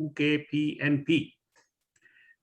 UKPNP।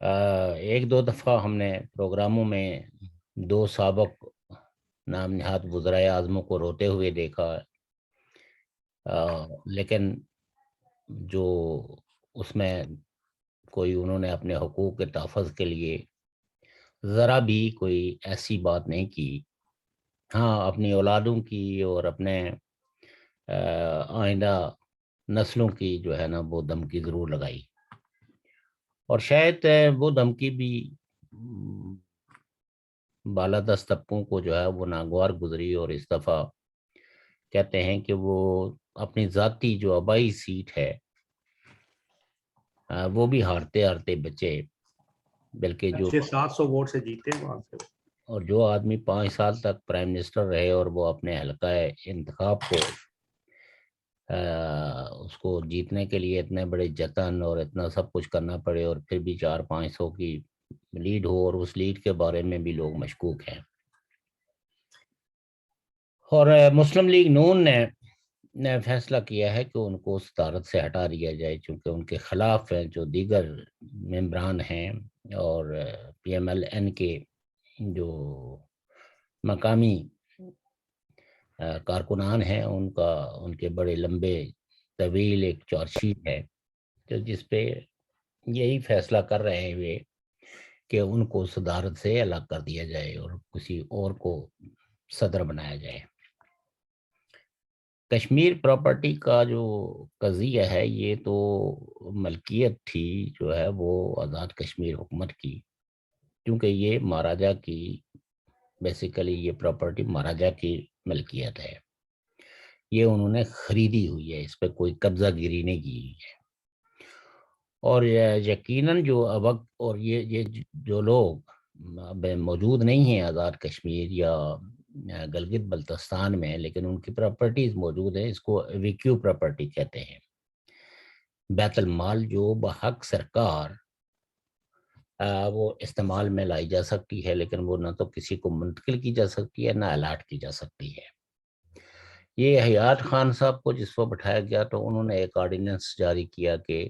ایک دو دفعہ ہم نے پروگراموں میں 2 سابق نام نہاد وزرائے اعظموں کو روتے ہوئے دیکھا، لیکن جو اس میں کوئی انہوں نے اپنے حقوق کے تحفظ کے لیے ذرا بھی کوئی ایسی بات نہیں کی. ہاں، اپنی اولادوں کی اور اپنے آئندہ نسلوں کی جو ہے نا وہ دھمکی ضرور لگائی، اور شاید وہ دھمکی بھی بالادست طبقوں کو جو ہے وہ ناگوار گزری، اور اس دفعہ کہتے ہیں کہ وہ اپنی ذاتی جو آبائی سیٹ ہے وہ بھی ہارتے ہارتے بچے، بلکہ جو 700 ووٹ سے جیتے وہاں سے. اور جو آدمی 5 سال تک پرائم منسٹر رہے اور وہ اپنے حلقہ انتخاب کو اس کو جیتنے کے لیے اتنے بڑے جتن اور اتنا سب کچھ کرنا پڑے، اور پھر بھی 400-500 کی لیڈ ہو، اور اس لیڈ کے بارے میں بھی لوگ مشکوک ہیں. اور مسلم لیگ نون نے فیصلہ کیا ہے کہ ان کو صدارت سے ہٹا دیا جائے، چونکہ ان کے خلاف جو دیگر ممبران ہیں اور پی ایم ایل این کے جو مقامی کارکنان ہیں ان کے بڑے لمبے طویل ایک چارج شیٹ ہے جس پہ یہی فیصلہ کر رہے ہوئے کہ ان کو صدارت سے الگ کر دیا جائے اور کسی اور کو صدر بنایا جائے. کشمیر پراپرٹی کا جو قضیہ ہے یہ تو ملکیت تھی جو ہے وہ آزاد کشمیر حکومت کی، کیونکہ یہ مہاراجا کی بیسیکلی یہ پراپرٹی مہاراجا کی ملکیت ہے، یہ انہوں نے خریدی ہوئی ہے، اس پہ کوئی قبضہ گیری نہیں کی ہے. اور یقیناً جو وقت اور یہ جو لوگ اب موجود نہیں ہیں آزاد کشمیر یا گلگت بلتستان میں، لیکن ان کی پراپرٹیز موجود ہیں، اس کو ویکیو پراپرٹی کہتے ہیں. بیت المال جو بحق سرکار وہ استعمال میں لائی جا سکتی ہے، لیکن وہ نہ تو کسی کو منتقل کی جا سکتی ہے نہ الاٹ کی جا سکتی ہے. یہ حیات خان صاحب کو جس وقت بٹھایا گیا تو انہوں نے ایک آرڈیننس جاری کیا کہ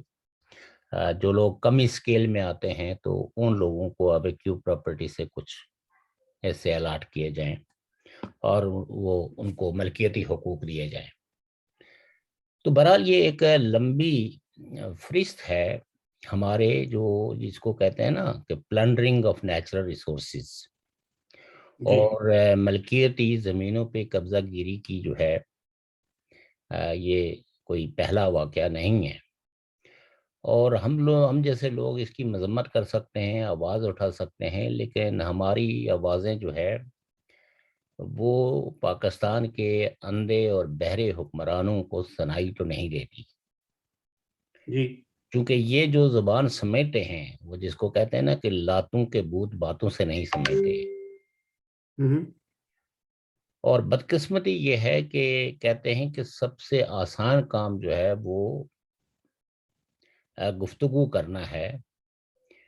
جو لوگ کمی اسکیل میں آتے ہیں تو ان لوگوں کو اب ویکیو پراپرٹی سے کچھ ایسے الاٹ کیے جائیں اور وہ ان کو ملکیتی حقوق دیے جائیں. تو بہرحال یہ ایک لمبی فہرست ہے ہمارے جو جس کو کہتے ہیں نا کہ پلنڈرنگ آف نیچرل ریسورسز اور ملکیتی زمینوں پہ قبضہ گیری کی جو ہے یہ کوئی پہلا واقعہ نہیں ہے. اور ہم جیسے لوگ اس کی مذمت کر سکتے ہیں، آواز اٹھا سکتے ہیں، لیکن ہماری آوازیں جو ہے وہ پاکستان کے اندھے اور بہرے حکمرانوں کو سنائی تو نہیں دیتی. کیونکہ یہ جو زبان سمیٹے ہیں وہ جس کو کہتے ہیں نا کہ لاتوں کے بوت باتوں سے نہیں سمیٹے. اور بدقسمتی یہ ہے کہ کہتے ہیں کہ سب سے آسان کام جو ہے وہ گفتگو کرنا ہے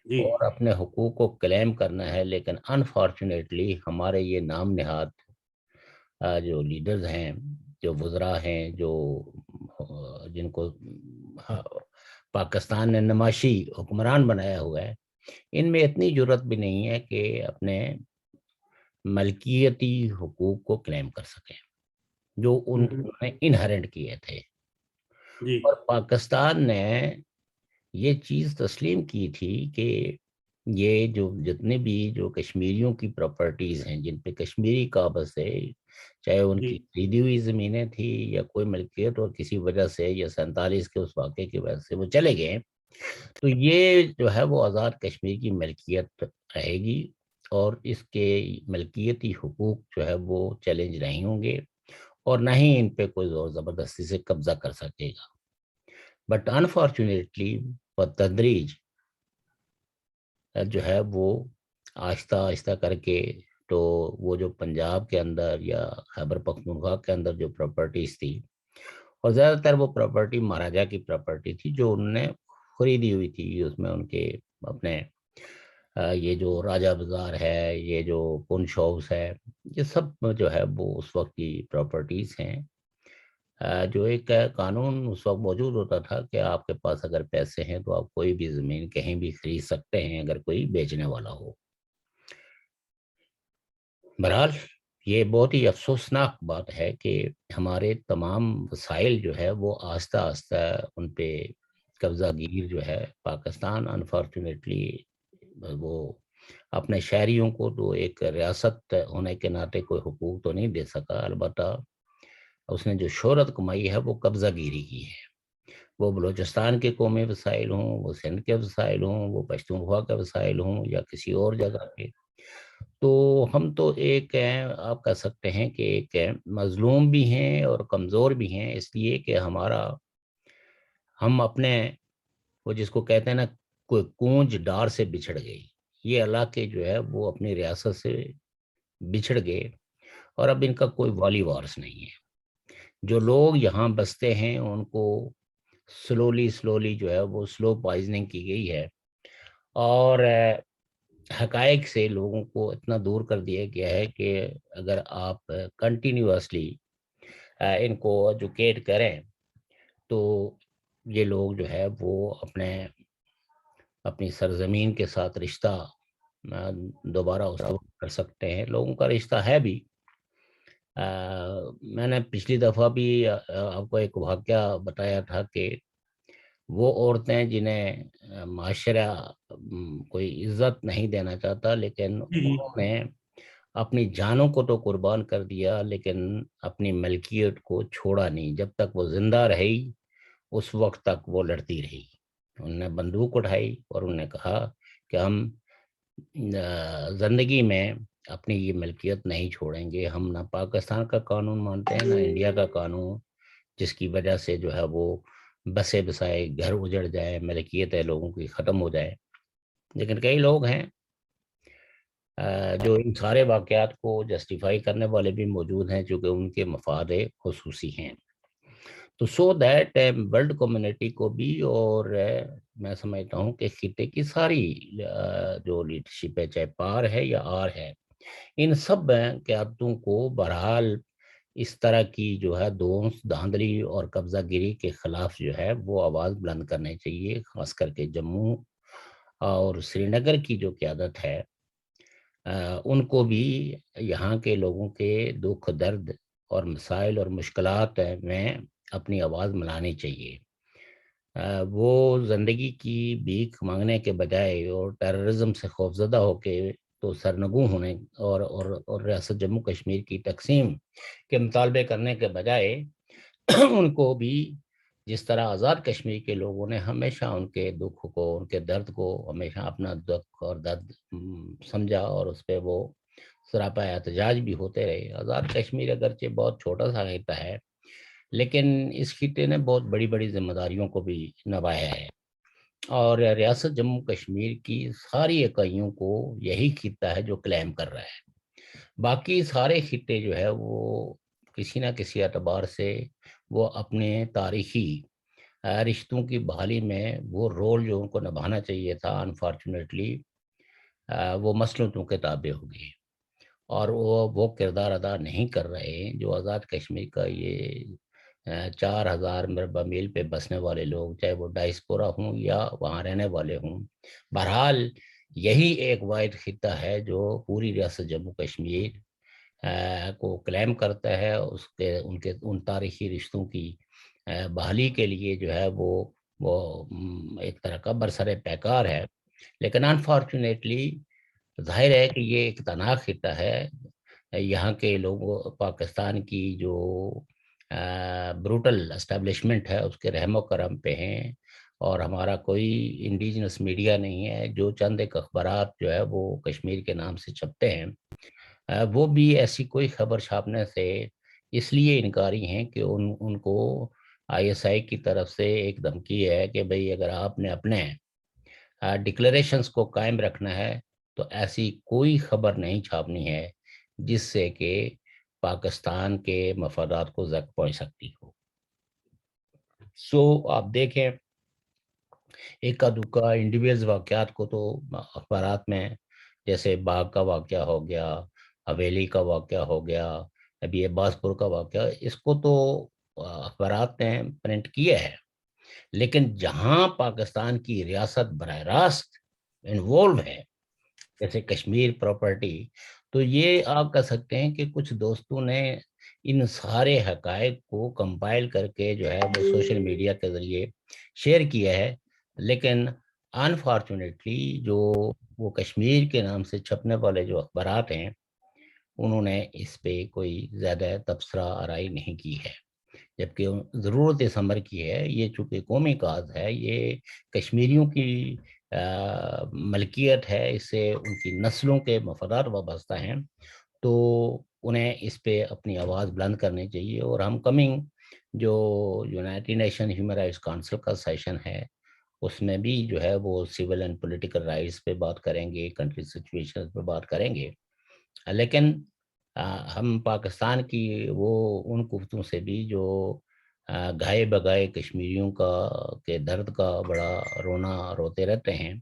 اور اپنے حقوق کو کلیم کرنا ہے، لیکن انفارچونیٹلی ہمارے یہ نام نہاد جو لیڈرز ہیں، جو وزراء ہیں، جو جن کو پاکستان نے نمائشی حکمران بنایا ہوا ہے، ان میں اتنی جرت بھی نہیں ہے کہ اپنے ملکیتی حقوق کو کلیم کر سکیں جو انہوں نے انہرنٹ کیے تھے. اور پاکستان نے یہ چیز تسلیم کی تھی کہ یہ جو جتنے بھی جو کشمیریوں کی پراپرٹیز ہیں جن پہ کشمیری قابض ہے، چاہے ان کی خریدی ہوئی زمینیں تھی یا کوئی ملکیت اور کسی وجہ سے یا 47 کے اس واقعے کی وجہ سے وہ چلے گئے، تو یہ جو ہے وہ آزاد کشمیر کی ملکیت رہے گی اور اس کے ملکیتی حقوق جو ہے وہ چیلنج نہیں ہوں گے اور نہ ہی ان پہ کوئی زور زبردستی سے قبضہ کر سکے گا. بٹ انفارچونیٹلی بتدریج جو ہے وہ آہستہ آہستہ کر کے تو وہ جو پنجاب کے اندر یا خیبر پختونخوا کے اندر جو پراپرٹیز تھی، اور زیادہ تر وہ پراپرٹی مہاراجا کی پراپرٹی تھی جو انہوں نے خریدی ہوئی تھی، اس میں ان کے اپنے یہ جو راجہ بازار ہے، یہ جو پنچ ہاؤس ہے، یہ سب جو ہے وہ اس وقت کی پراپرٹیز ہیں. جو ایک قانون اس وقت موجود ہوتا تھا کہ آپ کے پاس اگر پیسے ہیں تو آپ کوئی بھی زمین کہیں بھی خرید سکتے ہیں اگر کوئی بیچنے والا ہو۔ بہرحال یہ بہت ہی افسوسناک بات ہے کہ ہمارے تمام وسائل جو ہے وہ آہستہ آہستہ ان پہ قبضہ گیر جو ہے پاکستان انفارچونیٹلی وہ اپنے شہریوں کو تو ایک ریاست ہونے کے ناطے کوئی حقوق تو نہیں دے سکا، البتہ اس نے جو شہرت کمائی ہے وہ قبضہ گیری کی ہے۔ وہ بلوچستان کے قومی وسائل ہوں، وہ سندھ کے وسائل ہوں، وہ پشتونخوا کے وسائل ہوں یا کسی اور جگہ کے، تو ہم تو ایک آپ کہہ سکتے ہیں کہ ایک مظلوم بھی ہیں اور کمزور بھی ہیں، اس لیے کہ ہم اپنے وہ جس کو کہتے ہیں نا کوئی کونج ڈار سے بچھڑ گئی، یہ علاقے جو ہے وہ اپنی ریاست سے بچھڑ گئے اور اب ان کا کوئی والی وارث نہیں ہے۔ جو لوگ یہاں بستے ہیں ان کو سلولی جو ہے وہ سلو پوائزننگ کی گئی ہے اور حقائق سے لوگوں کو اتنا دور کر دیا گیا ہے کہ اگر آپ کنٹینیوسلی ان کو ایجوکیٹ کریں تو یہ لوگ جو ہے وہ اپنی سرزمین کے ساتھ رشتہ دوبارہ اس وقت کر سکتے ہیں۔ لوگوں کا رشتہ ہے بھی۔ میں نے پچھلی دفعہ بھی آپ کو ایک واقعہ بتایا تھا کہ وہ عورتیں جنہیں معاشرہ کوئی عزت نہیں دینا چاہتا لیکن جی جی انہوں نے اپنی جانوں کو تو قربان کر دیا لیکن اپنی ملکیت کو چھوڑا نہیں، جب تک وہ زندہ رہی اس وقت تک وہ لڑتی رہی۔ انہوں نے بندوق اٹھائی اور انہوں نے کہا کہ ہم زندگی میں اپنی یہ ملکیت نہیں چھوڑیں گے، ہم نہ پاکستان کا قانون مانتے ہیں نہ انڈیا کا قانون، جس کی وجہ سے جو ہے وہ بسے بسائے گھر اجڑ جائے، ملکیتیں لوگوں کی ختم ہو جائے۔ لیکن کئی لوگ ہیں جو ان سارے واقعات کو جسٹیفائی کرنے والے بھی موجود ہیں چونکہ ان کے مفاد خصوصی ہیں۔ تو سو دیٹ ورلڈ کمیونٹی کو بھی اور میں سمجھتا ہوں کہ خطے کی ساری جو لیڈرشپ ہے چاہے پار ہے یا آر ہے، ان سب قیادتوں کو بہرحال اس طرح کی جو ہے دھاندلی اور قبضہ گیری کے خلاف جو ہے وہ آواز بلند کرنے چاہیے، خاص کر کے جموں اور سری نگر کی جو قیادت ہے ان کو بھی یہاں کے لوگوں کے دکھ درد اور مسائل اور مشکلات میں اپنی آواز ملانی چاہیے۔ وہ زندگی کی بھیک مانگنے کے بجائے اور ٹیررزم سے خوفزدہ ہو کے تو سرنگوں ہونے اور ریاست جموں کشمیر کی تقسیم کے مطالبے کرنے کے بجائے ان کو بھی جس طرح آزاد کشمیر کے لوگوں نے ہمیشہ ان کے دکھ کو، ان کے درد کو ہمیشہ اپنا دکھ اور درد سمجھا اور اس پہ وہ سراپا احتجاج بھی ہوتے رہے۔ آزاد کشمیر اگرچہ بہت چھوٹا سا خطہ ہے لیکن اس خطے نے بہت بڑی بڑی ذمہ داریوں کو بھی نبھایا ہے اور ریاست جموں کشمیر کی ساری اکائیوں کو یہی خطہ ہے جو کلیم کر رہا ہے۔ باقی سارے خطے جو ہے وہ کسی نہ کسی اعتبار سے وہ اپنے تاریخی رشتوں کی بحالی میں وہ رول جو ان کو نبھانا چاہیے تھا انفارچونیٹلی وہ مسلطوں کے تابع ہو گئے اور وہ کردار ادا نہیں کر رہے جو آزاد کشمیر کا یہ 4000 مربع میل پہ بسنے والے لوگ، چاہے وہ ڈائسپورا ہوں یا وہاں رہنے والے ہوں۔ بہرحال یہی ایک واحد خطہ ہے جو پوری ریاست جموں کشمیر کو کلیم کرتا ہے، ان تاریخی رشتوں کی بحالی کے لیے جو ہے وہ ایک طرح کا برسر پیکار ہے۔ لیکن انفارچونیٹلی ظاہر ہے کہ یہ ایک تنہا خطہ ہے۔ یہاں کے لوگوں پاکستان کی جو بروٹل اسٹیبلشمنٹ ہے اس کے رحم و کرم پہ ہیں اور ہمارا کوئی انڈیجنس میڈیا نہیں ہے، جو چند ایک اخبارات جو ہے وہ کشمیر کے نام سے چھپتے ہیں وہ بھی ایسی کوئی خبر چھاپنے سے اس لیے انکاری ہیں کہ ان کو آئی ایس آئی کی طرف سے ایک دھمکی ہے کہ بھئی اگر آپ نے اپنے ڈکلریشنز کو قائم رکھنا ہے تو ایسی کوئی خبر نہیں چھاپنی ہے جس سے کہ پاکستان کے مفادات کو زد پہنچ سکتی ہو۔ آپ دیکھیں ایک کا دکا انڈیویژ واقعات کو تو اخبارات میں جیسے باغ کا واقعہ ہو گیا، حویلی کا واقعہ ہو گیا، ابھی عباس پور کا واقعہ، اس کو تو اخبارات نے پرنٹ کیا ہے، لیکن جہاں پاکستان کی ریاست براہ راست انوالو ہے جیسے کشمیر پراپرٹی، تو یہ آپ کہہ سکتے ہیں کہ کچھ دوستوں نے ان سارے حقائق کو کمپائل کر کے جو ہے وہ سوشل میڈیا کے ذریعے شیئر کیا ہے، لیکن انفارچونیٹلی جو وہ کشمیر کے نام سے چھپنے والے جو اخبارات ہیں انہوں نے اس پہ کوئی زیادہ تبصرہ آرائی نہیں کی ہے، جبکہ ضرورت اس امر کی ہے۔ یہ چونکہ قومی کاز ہے، یہ کشمیریوں کی ملکیت ہے، اس سے ان کی نسلوں کے مفادات وابستہ ہیں، تو انہیں اس پہ اپنی آواز بلند کرنی چاہیے۔ اور ہم کمنگ جو United nation human rights council کا سیشن ہے اس میں بھی جو ہے وہ سول اینڈ پولیٹیکل رائٹس پہ بات کریں گے، کنٹری سچویشن پہ بات کریں گے، لیکن ہم پاکستان کی وہ ان قوتوں سے بھی جو گائے بگائے کشمیریوں کا کے درد کا بڑا رونا روتے رہتے ہیں،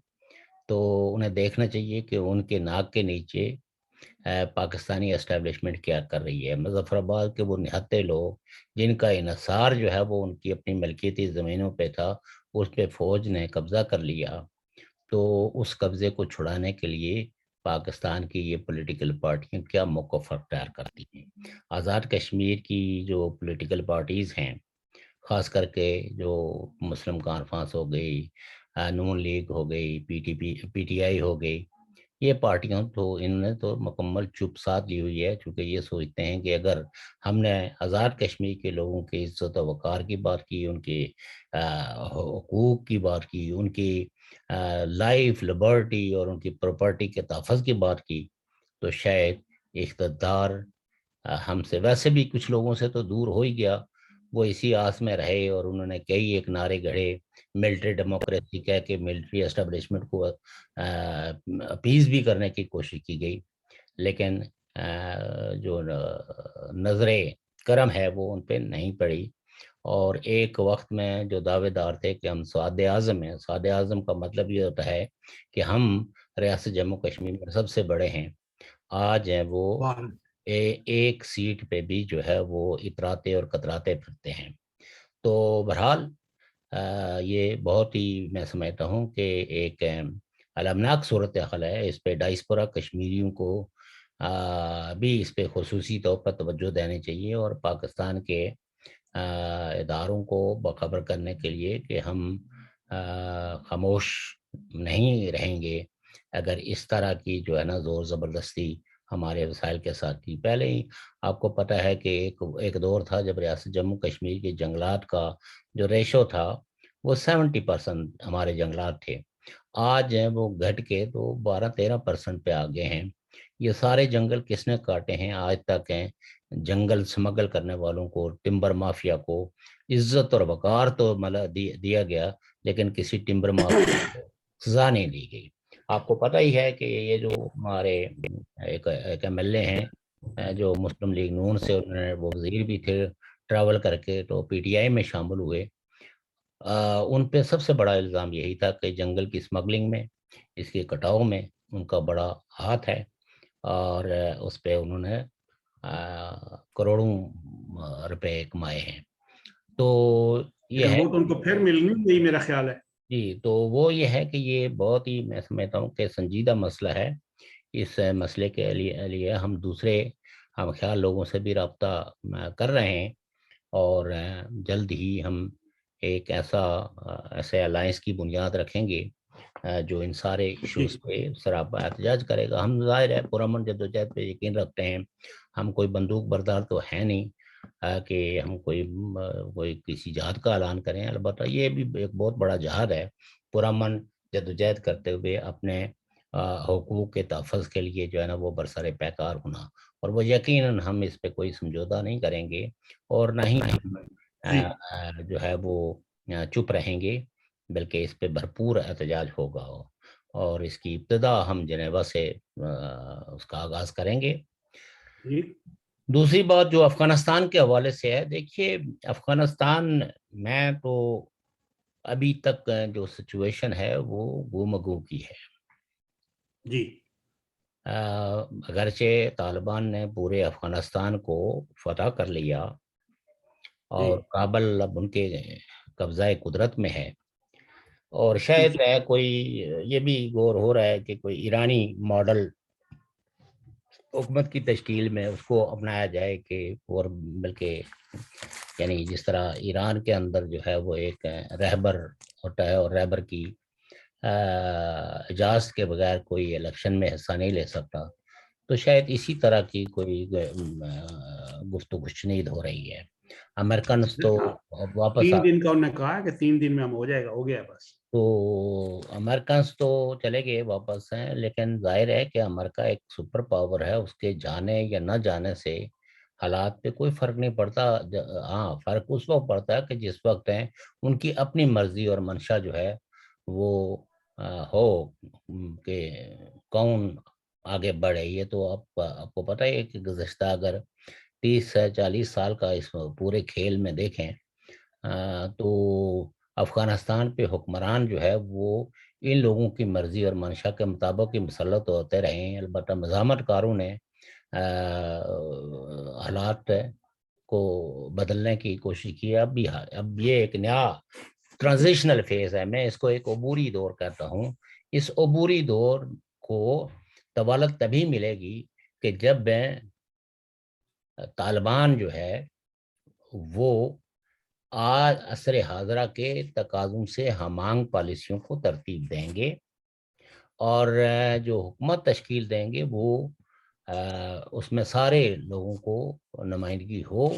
تو انہیں دیکھنا چاہیے کہ ان کے ناک کے نیچے پاکستانی اسٹیبلشمنٹ کیا کر رہی ہے۔ مظفر آباد کے وہ نہتے لوگ جن کا انحصار جو ہے وہ ان کی اپنی ملکیتی زمینوں پہ تھا، اس پہ فوج نے قبضہ کر لیا، تو اس قبضے کو چھڑانے کے لیے پاکستان کی یہ پولیٹیکل پارٹیاں کیا موقف اختیار کرتی ہیں۔ آزاد کشمیر کی جو پولیٹیکل پارٹیز ہیں، خاص کر کے جو مسلم کانفرنس ہو گئی، نون لیگ ہو گئی، پی ٹی آئی ہو گئی، یہ پارٹیاں تو انہوں نے تو مکمل چپ ساتھ لی ہوئی ہے، چونکہ یہ سوچتے ہیں کہ اگر ہم نے آزاد کشمیر کے لوگوں کی عزت و وقار کی بات کی، ان کے حقوق کی بات کی، ان کی لائف لبرٹی اور ان کی پراپرٹی کے تحفظ کی بات کی، تو شاید اقتدار ہم سے ویسے بھی کچھ لوگوں سے تو دور ہو ہی گیا، وہ اسی آس میں رہے اور انہوں نے کئی ایک نعرے گھڑے، ملٹری ڈیموکریسی کہہ کے ملٹری اسٹیبلشمنٹ کو اپیز بھی کرنے کی کوشش کی گئی، لیکن جو نظر کرم ہے وہ ان پہ نہیں پڑی۔ اور ایک وقت میں جو دعوے دار تھے کہ ہم سواد اعظم ہیں، سواد اعظم کا مطلب یہ ہوتا ہے کہ ہم ریاست جموں کشمیر میں سب سے بڑے ہیں، آج ہیں وہ ایک سیٹ پہ بھی جو ہے وہ اتراتے اور کتراتے پھرتے ہیں۔ تو بہرحال یہ بہت ہی میں سمجھتا ہوں کہ ایک المناک صورتحال ہے، اس پہ ڈائسپورا کشمیریوں کو بھی اس پہ خصوصی طور پر توجہ دینی چاہیے، اور پاکستان کے اداروں کو باخبر کرنے کے لیے کہ ہم خاموش نہیں رہیں گے اگر اس طرح کی جو ہے نا زور زبردستی ہمارے وسائل کے ساتھ کی۔ پہلے ہی آپ کو پتہ ہے کہ ایک دور تھا جب ریاست جموں کشمیر کے جنگلات کا جو ریشو تھا وہ 70% ہمارے جنگلات تھے، آج ہیں وہ گھٹ کے تو 12-13% پہ آگے ہیں۔ یہ سارے جنگل کس نے کاٹے ہیں آج تک ہیں؟ جنگل سمگل کرنے والوں کو، ٹمبر مافیا کو عزت اور وقار تو دیا گیا، لیکن کسی ٹمبر مافیا کو سزا نہیں دی گئی۔ آپ کو پتہ ہی ہے کہ یہ جو ہمارے ایک ایم ایل اے ہیں جو مسلم لیگ نون سے، انہوں نے وہ وزیر بھی تھے، ٹریول کر کے تو پی ٹی آئی میں شامل ہوئے، ان پہ سب سے بڑا الزام یہی تھا کہ جنگل کی سمگلنگ میں، اس کے کٹاؤ میں ان کا بڑا ہاتھ ہے، اور اس پہ انہوں نے کروڑوں روپے کمائے ہیں۔ تو یہ لیکن ہے وہ تو ان کو پھر ملنی نہیں، میرا خیال ہے۔ جی، تو وہ یہ ہے کہ یہ بہت ہی میں سمجھتا ہوں کہ سنجیدہ مسئلہ ہے۔ اس مسئلے کے لیے ہم دوسرے ہم خیال لوگوں سے بھی رابطہ کر رہے ہیں، اور جلد ہی ہم ایک ایسے الائنس کی بنیاد رکھیں گے جو ان سارے ایشوز پہ سراپا احتجاج کرے گا۔ ہم ظاہر ہے پرامن جدوجہد پہ یقین رکھتے ہیں، ہم کوئی بندوق بردار تو ہے نہیں کہ ہم کوئی کسی جہاد کا اعلان کریں، البتہ یہ بھی ایک بہت بڑا جہاد ہے، پرامن جدوجہد کرتے ہوئے اپنے حقوق کے تحفظ کے لیے جو ہے نا وہ برسر پیکار ہونا، اور وہ یقیناً ہم اس پہ کوئی سمجھوتہ نہیں کریں گے، اور نہ ہی ہم جو ہے وہ چپ رہیں گے، بلکہ اس پہ بھرپور احتجاج ہوگا، اور اس کی ابتدا ہم جنیوا سے اس کا آغاز کریں گے۔ دوسری بات جو افغانستان کے حوالے سے ہے، دیکھیے افغانستان میں تو ابھی تک جو سچویشن ہے وہ گو کی ہے جی، اگرچہ طالبان نے پورے افغانستان کو فتح کر لیا اور کابل اب ان کے قبضہ قدرت میں ہے، اور شاید ہے کوئی یہ بھی غور ہو رہا ہے کہ کوئی ایرانی ماڈل حکومت کی تشکیل میں اس کو اپنایا جائے، کہ اور بلکہ یعنی جس طرح ایران کے اندر جو ہے وہ ایک رہبر ہوتا ہے اور رہبر کی اجازت کے بغیر کوئی الیکشن میں حصہ نہیں لے سکتا، تو شاید اسی طرح کی کوئی گفتگو شنید ہو رہی ہے۔ امریکنز تو واپس 3 دن کا انہوں نے کہا کہ 3 دن میں ہم ہو جائے گا، ہو گیا بس۔ تو امریکنز تو چلے گئے واپس ہیں، لیکن ظاہر ہے کہ امریکہ ایک سپر پاور ہے، اس کے جانے یا نہ جانے سے حالات پہ کوئی فرق نہیں پڑتا۔ ہاں، فرق اس وقت پڑتا ہے کہ جس وقت ہیں ان کی اپنی مرضی اور منشا جو ہے وہ ہو کہ کون آگے بڑھے۔ یہ تو آپ کو پتہ ہے کہ گزشتہ اگر 30 سے 40 سال کا اس پورے کھیل میں دیکھیں تو افغانستان پہ حکمران جو ہے وہ ان لوگوں کی مرضی اور منشا کے مطابق ہی مسلط ہوتے رہے ہیں۔ البتہ مزاحمت کاروں نے حالات کو بدلنے کی کوشش کی ہے۔ اب یہ ایک نیا ٹرانزیشنل فیز ہے، میں اس کو ایک عبوری دور کہتا ہوں۔ اس عبوری دور کو طوالت تبھی ملے گی کہ جب طالبان جو ہے وہ آج عصر حاضرہ کے تقاضوں سے ہمانگ پالیسیوں کو ترتیب دیں گے، اور جو حکومت تشکیل دیں گے وہ اس میں سارے لوگوں کو نمائندگی ہو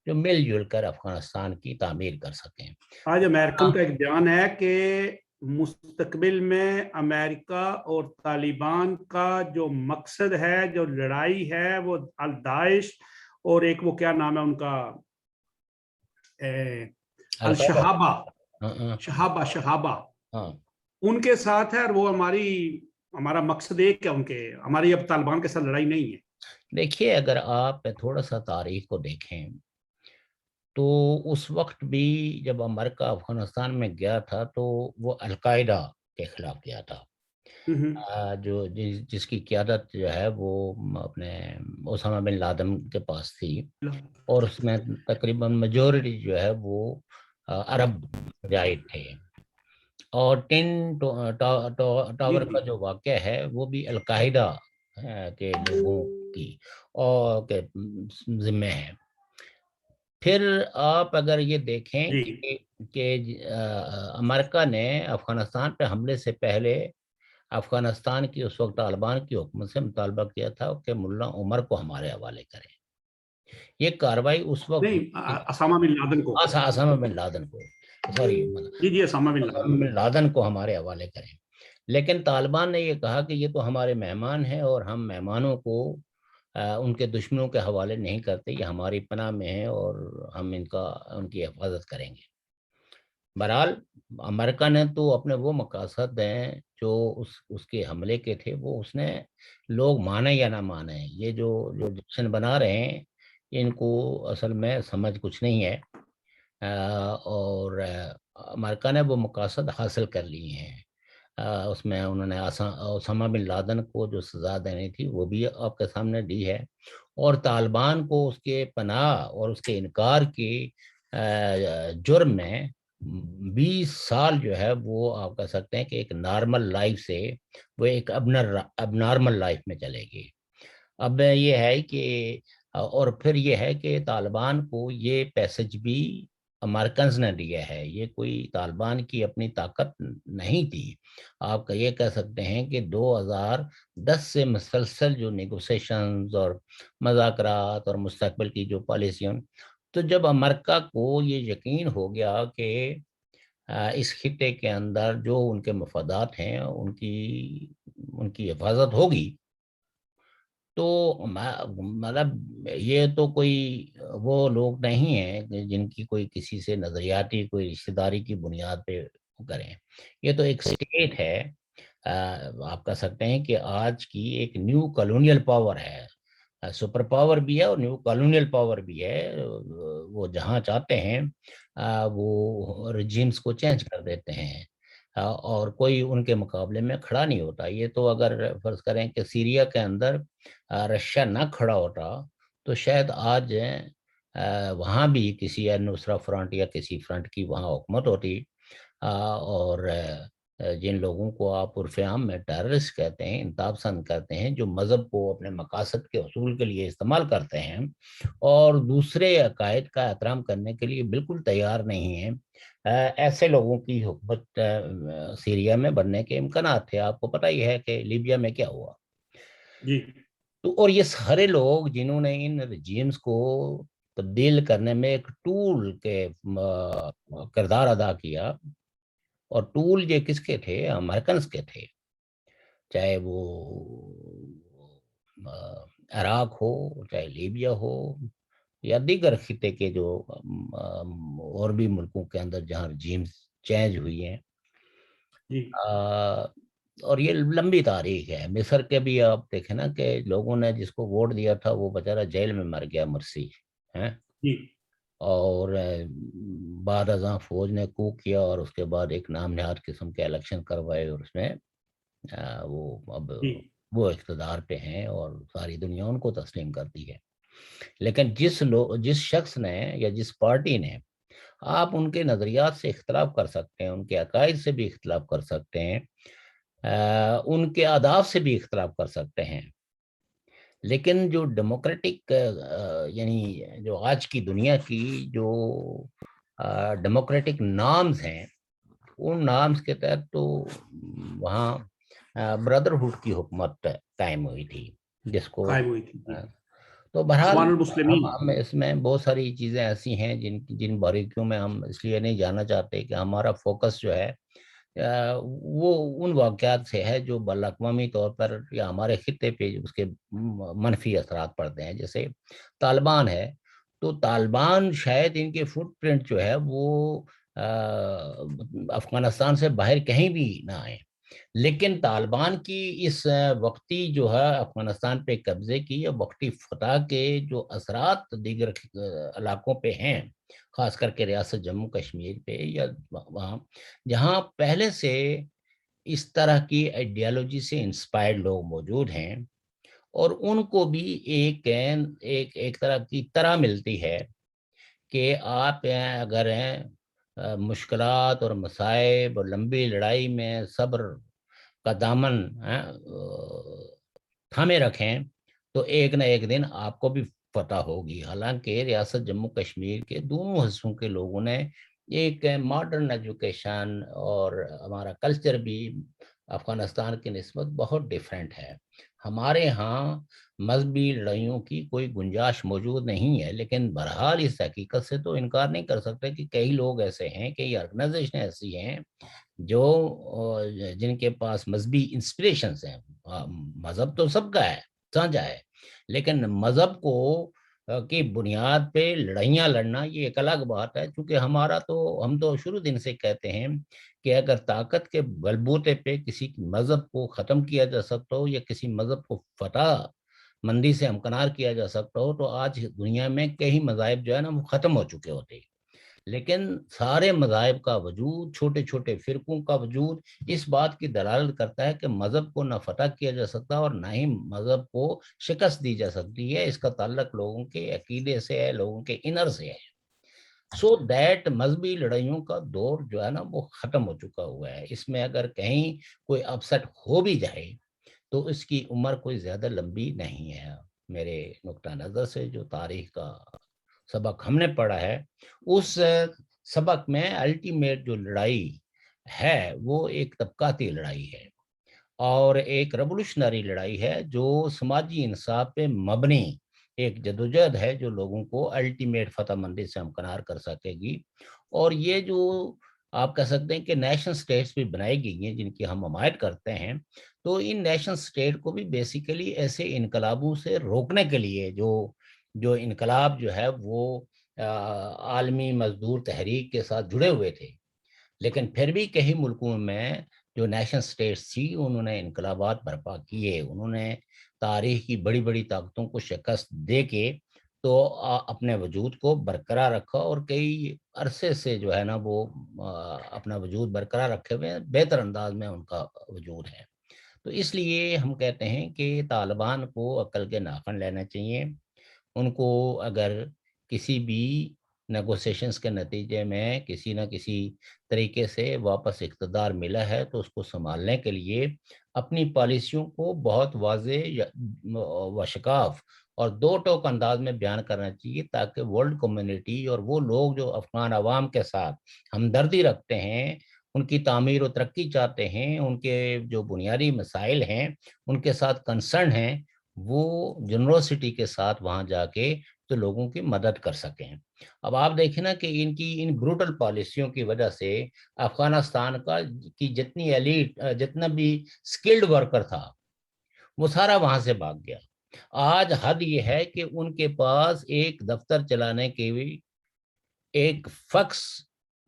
جو مل جل کر افغانستان کی تعمیر کر سکیں۔ آج امریکن کا ایک بیان ہے کہ مستقبل میں امریکہ اور طالبان کا جو مقصد ہے، جو لڑائی ہے، وہ داعش اور ایک وہ کیا نام ہے ان کا، الشہابہ، شہابہ ان کے ساتھ ہے، اور وہ ہمارا مقصد ایک ہے، ہماری اب طالبان کے ساتھ لڑائی نہیں ہے۔ دیکھیے، اگر آپ تھوڑا سا تاریخ کو دیکھیں تو اس وقت بھی جب امریکہ افغانستان میں گیا تھا تو وہ القاعدہ کے خلاف گیا تھا، جو جس کی قیادت جو ہے وہ اپنے اسامہ بن لادن کے پاس تھی، اور اس میں تقریباً میجورٹی جو ہے وہ عرب مجاہد تھے۔ اور ٹن ٹاور کا جو واقعہ ہے وہ بھی القاعدہ کے لوگوں کی اور کے ذمہ ہے۔ پھر آپ اگر یہ دیکھیں کہ امریکہ نے افغانستان پہ حملے سے پہلے افغانستان کی اس وقت طالبان کی حکومت سے مطالبہ کیا تھا کہ ملا عمر کو ہمارے حوالے کریں۔ یہ کارروائی اس وقت اسامہ بن لادن کو، اسامہ بن لادن کو اسامہ بن لادن کو ہمارے حوالے کریں، لیکن طالبان نے یہ کہا کہ یہ تو ہمارے مہمان ہیں اور ہم مہمانوں کو ان کے دشمنوں کے حوالے نہیں کرتے، یہ ہماری پناہ میں ہیں اور ہم ان کی حفاظت کریں گے۔ بہرحال امریکہ نے تو اپنے وہ مقاصد ہیں جو اس کے حملے کے تھے، وہ اس نے لوگ مانے یا نہ مانے، یہ جو جشن بنا رہے ہیں ان کو اصل میں سمجھ کچھ نہیں ہے، اور امریکہ نے وہ مقاصد حاصل کر لیے ہیں۔ اس میں انہوں نے اسامہ بن لادن کو جو سزا دینی تھی وہ بھی آپ کے سامنے دی ہے، اور طالبان کو اس کے پناہ اور اس کے انکار کی جرم میں 20 سال جو ہے وہ آپ کہہ سکتے ہیں کہ ایک نارمل لائف سے وہ ایک اب نارمل لائف میں چلے گی۔ اب یہ ہے کہ اور پھر یہ ہے کہ طالبان کو یہ پیسج بھی امریکنز نے دیا ہے، یہ کوئی طالبان کی اپنی طاقت نہیں تھی۔ آپ یہ کہہ سکتے ہیں کہ 2010 سے مسلسل جو نیگوسیشنز اور مذاکرات اور مستقبل کی جو پالیسیوں، تو جب امریکہ کو یہ یقین ہو گیا کہ اس خطے کے اندر جو ان کے مفادات ہیں ان کی حفاظت ہوگی، تو مطلب یہ تو کوئی وہ لوگ نہیں ہیں جن کی کوئی کسی سے نظریاتی کوئی رشتہ داری کی بنیاد پہ کریں۔ یہ تو ایک اسٹیٹ ہے، آپ کہہ سکتے ہیں کہ آج کی ایک نیو کالونیل پاور ہے، سپر پاور بھی ہے اور نیو کالونیل پاور بھی ہے۔ وہ جہاں چاہتے ہیں وہ رجیمز کو چینج کر دیتے ہیں، اور کوئی ان کے مقابلے میں کھڑا نہیں ہوتا۔ یہ تو اگر فرض کریں کہ سیریا کے اندر رشیا نہ کھڑا ہوتا تو شاید آج وہاں بھی کسی نصرہ فرنٹ یا کسی فرنٹ کی وہاں حکومت ہوتی، اور جن لوگوں کو آپ عرف عام میں ٹیررسٹ کہتے ہیں، انتہا پسند کہتے ہیں، جو مذہب کو اپنے مقاصد کے حصول کے لیے استعمال کرتے ہیں اور دوسرے عقائد کا احترام کرنے کے لیے بالکل تیار نہیں ہیں، ایسے لوگوں کی حکومت سیریا میں بننے کے امکانات تھے۔ آپ کو پتہ ہی ہے کہ لیبیا میں کیا ہوا۔ جی تو اور یہ سارے لوگ جنہوں نے ان رجیمز کو تبدیل کرنے میں ایک ٹول کے کردار ادا کیا، اور ٹول یہ کس کے تھے؟ امریکنز کے تھے، چاہے وہ عراق ہو، چاہے لیبیا ہو، یا دیگر خطے کے جو اور بھی ملکوں کے اندر جہاں رجیمز چینج ہوئی ہیں۔ جی اور یہ لمبی تاریخ ہے۔ مصر کے بھی آپ دیکھیں نا کہ لوگوں نے جس کو ووٹ دیا تھا وہ بیچارہ جیل میں مر گیا، مرسی ہیں، جی اور بعد ازاں فوج نے کو کیا اور اس کے بعد ایک نام نہاد قسم کے الیکشن کروائے، اور اس میں وہ اب جی وہ اقتدار پہ ہیں اور ساری دنیا ان کو تسلیم کرتی ہے۔ لیکن جس شخص نے یا جس پارٹی نے، آپ ان کے نظریات سے اختلاف کر سکتے ہیں، ان کے عقائد سے بھی اختلاف کر سکتے ہیں، ان کے آداب سے بھی اختلاف کر سکتے ہیں، لیکن جو ڈیموکریٹک یعنی جو آج کی دنیا کی جو ڈیموکریٹک نارمز ہیں، ان نارمز کے تحت تو وہاں بردرہڈ کی حکومت قائم ہوئی تھی، جس کو قائم ہوئی تھی۔ جی تو بہرحال اخوان المسلمین۔ ہم اس میں بہت ساری چیزیں ایسی ہیں جن باریکیوں میں ہم اس لیے نہیں جانا چاہتے کہ ہمارا فوکس جو ہے وہ ان واقعات سے ہے جو بین الاقوامی طور پر یا ہمارے خطے پہ اس کے منفی اثرات پڑتے ہیں۔ جیسے طالبان ہے، تو طالبان شاید ان کے فٹ پرنٹ جو ہے وہ افغانستان سے باہر کہیں بھی نہ آئے، لیکن طالبان کی اس وقتی جو ہے افغانستان پہ قبضے کی یا وقتی فتح کے جو اثرات دیگر علاقوں پہ ہیں، خاص کر کے ریاست جموں کشمیر پہ یا وہاں جہاں پہلے سے اس طرح کی آئیڈیالوجی سے انسپائرڈ لوگ موجود ہیں، اور ان کو بھی ایک طرح کی طرح ملتی ہے کہ آپ اگر مشکلات اور مصائب اور لمبی لڑائی میں صبر کا دامن تھامے رکھیں تو ایک نہ ایک دن آپ کو بھی فتح ہوگی۔ حالانکہ ریاست جموں کشمیر کے دونوں حصوں کے لوگوں نے ایک ماڈرن ایجوکیشن، اور ہمارا کلچر بھی افغانستان کی نسبت بہت ڈیفرنٹ ہے۔ ہمارے ہاں مذہبی لڑائیوں کی کوئی گنجائش موجود نہیں ہے، لیکن بہرحال اس حقیقت سے تو انکار نہیں کر سکتے کہ کئی لوگ ایسے ہیں، کئی آرگنائزیشن ایسی ہیں جو جن کے پاس مذہبی انسپریشنز ہیں۔ مذہب تو سب کا ہے، سانجھا ہے، لیکن مذہب کو کی بنیاد پہ لڑائیاں لڑنا یہ ایک الگ بات ہے، چونکہ ہم تو شروع دن سے کہتے ہیں کہ اگر طاقت کے بلبوتے پہ کسی مذہب کو ختم کیا جا سکتا ہو یا کسی مذہب کو فتح مندی سے امکنار کیا جا سکتا ہو، تو آج دنیا میں کئی مذاہب جو ہے نا وہ ختم ہو چکے ہوتے، لیکن سارے مذاہب کا وجود، چھوٹے چھوٹے فرقوں کا وجود اس بات کی دلالت کرتا ہے کہ مذہب کو نہ فتح کیا جا سکتا اور نہ ہی مذہب کو شکست دی جا سکتی ہے۔ اس کا تعلق لوگوں کے عقیدے سے ہے، لوگوں کے انر سے ہے۔ سو دیٹ مذہبی لڑائیوں کا دور جو ہے نا وہ ختم ہو چکا ہوا ہے۔ اس میں اگر کہیں کوئی اپسٹ ہو بھی جائے تو اس کی عمر کوئی زیادہ لمبی نہیں ہے۔ میرے نقطہ نظر سے جو تاریخ کا سبق ہم نے پڑھا ہے، اس سبق میں الٹیمیٹ جو لڑائی ہے وہ ایک طبقاتی لڑائی ہے اور ایک ریولوشنری لڑائی ہے جو سماجی انصاف پہ مبنی ایک جدوجہد ہے جو لوگوں کو الٹیمیٹ فتح مندی سے ہمکنار کر سکے گی۔ اور یہ جو آپ کہہ سکتے ہیں کہ نیشنل سٹیٹس بھی بنائی گئی ہیں جن کی ہم حمایت کرتے ہیں، تو ان نیشنل سٹیٹ کو بھی بیسیکلی ایسے انقلابوں سے روکنے کے لیے جو انقلاب جو ہے وہ عالمی مزدور تحریک کے ساتھ جڑے ہوئے تھے، لیکن پھر بھی کئی ملکوں میں جو نیشنل سٹیٹس تھی انہوں نے انقلابات برپا کیے، انہوں نے تاریخ کی بڑی بڑی طاقتوں کو شکست دے کے تو اپنے وجود کو برقرار رکھا، اور کئی عرصے سے جو ہے نا وہ اپنا وجود برقرار رکھے ہوئے بہتر انداز میں ان کا وجود ہے۔ تو اس لیے ہم کہتے ہیں کہ طالبان کو عقل کے ناخن لینا چاہیے۔ ان کو اگر کسی بھی نیگوسیشنز کے نتیجے میں کسی نہ کسی طریقے سے واپس اقتدار ملا ہے تو اس کو سنبھالنے کے لیے اپنی پالیسیوں کو بہت واضح و شفاف اور دو ٹوک انداز میں بیان کرنا چاہیے، تاکہ ورلڈ کمیونٹی اور وہ لوگ جو افغان عوام کے ساتھ ہمدردی رکھتے ہیں، ان کی تعمیر و ترقی چاہتے ہیں، ان کے جو بنیادی مسائل ہیں ان کے ساتھ کنسرن ہیں، وہ جنروسٹی کے ساتھ وہاں جا کے تو لوگوں کی مدد کر سکیں۔ اب آپ دیکھیں نا کہ ان بروٹل پالیسیوں کی وجہ سے افغانستان کی جتنی ایلیٹ، جتنا بھی سکلڈ ورکر تھا وہ سارا وہاں سے بھاگ گیا۔ آج حد یہ ہے کہ ان کے پاس ایک دفتر چلانے کے بھی ایک فکس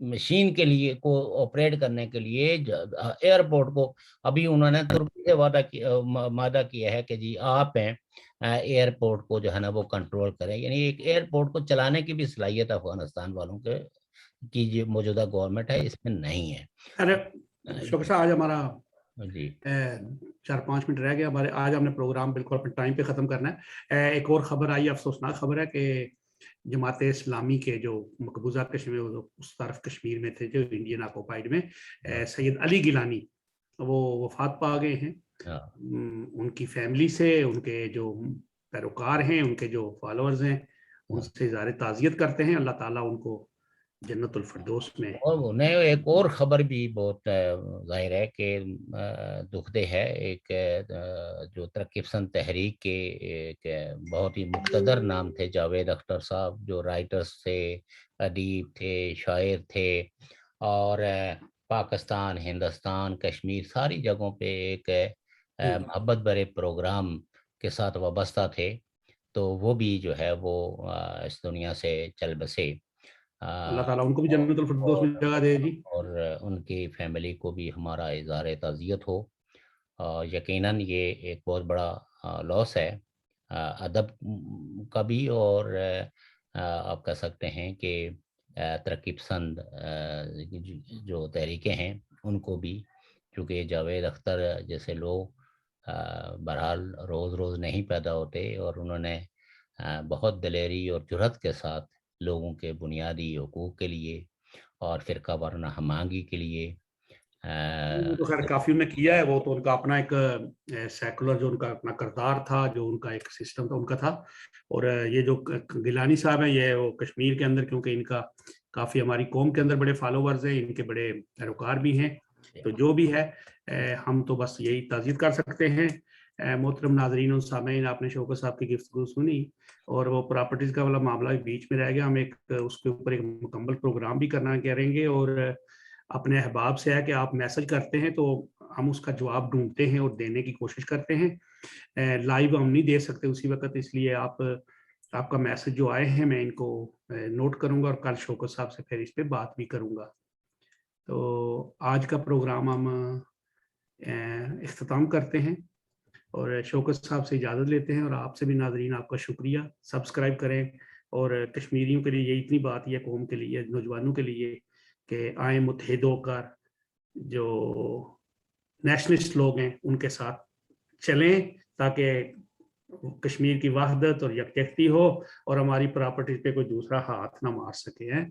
مشین کے لیے کو آپریٹ کرنے کے لیے ایئرپورٹ کو ابھی انہوں نے ترکی سے وعدہ کیا ہے کہ جی آپ ہیں ایئرپورٹ کو جو ہے نا وہ کنٹرول کریں، یعنی ایک ایئرپورٹ کو چلانے کی بھی صلاحیت افغانستان والوں کے کی جو موجودہ گورنمنٹ ہے اس میں نہیں ہے۔ ارے شوکر صاحب، آج ہمارا جی 4-5 منٹ رہ گیا ہمارے، آج ہم نے پروگرام بالکل اپنے ٹائم پہ ختم کرنا ہے۔ ایک اور خبر آئی، افسوسناک خبر ہے کہ جماعت اسلامی کے جو مقبوضہ کشمیر اس طرف کشمیر میں تھے جو انڈین آکوپائیڈ میں، سید علی گیلانی وہ وفات پا گئے ہیں۔ ان کی فیملی سے، ان کے جو پیروکار ہیں، ان کے جو فالوورز ہیں، ان سے اظہار تعزیت کرتے ہیں۔ اللہ تعالیٰ ان کو جنت الفردوس میں۔ اور انہیں ایک اور خبر بھی بہت ظاہر ہے کہ دکھ دہ ہے، ایک جو ترقی پسند تحریک کے ایک بہت ہی مقتدر نام تھے جاوید اختر صاحب، جو رائٹرز تھے، ادیب تھے، شاعر تھے، اور پاکستان، ہندوستان، کشمیر ساری جگہوں پہ ایک محبت بھرے پروگرام کے ساتھ وابستہ تھے، تو وہ بھی جو ہے وہ اس دنیا سے چل بسے۔ اللہ تعالیٰ ان کو بھی جنت الفردوس میں جگہ دے جی، اور ان کی فیملی کو بھی ہمارا اظہار تعزیت ہو۔ یقیناً یہ ایک بہت بڑا لاس ہے ادب کا بھی، اور آپ کہہ سکتے ہیں کہ ترقی پسند جو تحریکیں ہیں ان کو بھی، چونکہ جاوید اختر جیسے لوگ بہرحال روز روز نہیں پیدا ہوتے، اور انہوں نے بہت دلیری اور جرأت کے ساتھ لوگوں کے بنیادی حقوق کے لیے اور فرقہ وارانہ ہمانگی کے لیے وہ تو خیر کافی انہوں نے کیا ہے۔ وہ تو ان کا اپنا ایک سیکولر جو ان کا اپنا کردار تھا، جو ان کا ایک سسٹم تھا ان کا تھا۔ اور یہ جو گیلانی صاحب ہیں، یہ وہ کشمیر کے اندر، کیونکہ ان کا کافی ہماری قوم کے اندر بڑے فالوورز ہیں، ان کے بڑے پیروکار بھی ہیں، تو جو بھی ہے ہم تو بس یہی تعزیت کر سکتے ہیں۔ محترم ناظرین و سامعین، آپ نے شوکت صاحب کی گفتگو سنی، اور وہ پراپرٹیز کا والا معاملہ بیچ میں رہ گیا، ہم ایک اس کے اوپر ایک مکمل پروگرام بھی کرنا کریں گے، اور اپنے احباب سے ہے کہ آپ میسج کرتے ہیں تو ہم اس کا جواب ڈھونڈتے ہیں اور دینے کی کوشش کرتے ہیں۔ لائیو ہم نہیں دے سکتے اسی وقت، اس لیے آپ کا میسج جو آئے ہیں میں ان کو نوٹ کروں گا، اور کل شوکت صاحب سے پھر اس پہ بات بھی کروں گا۔ تو آج کا پروگرام ہم اختتام کرتے ہیں، اور شوکت صاحب سے اجازت لیتے ہیں، اور آپ سے بھی ناظرین آپ کا شکریہ۔ سبسکرائب کریں، اور کشمیریوں کے لیے یہ اتنی بات ہے، قوم کے لیے، نوجوانوں کے لیے، کہ آئیں متحد ہو کر جو نیشنلسٹ لوگ ہیں ان کے ساتھ چلیں، تاکہ کشمیر کی وحدت اور یکجہتی ہو، اور ہماری پراپرٹی پہ کوئی دوسرا ہاتھ نہ مار سکے ہیں۔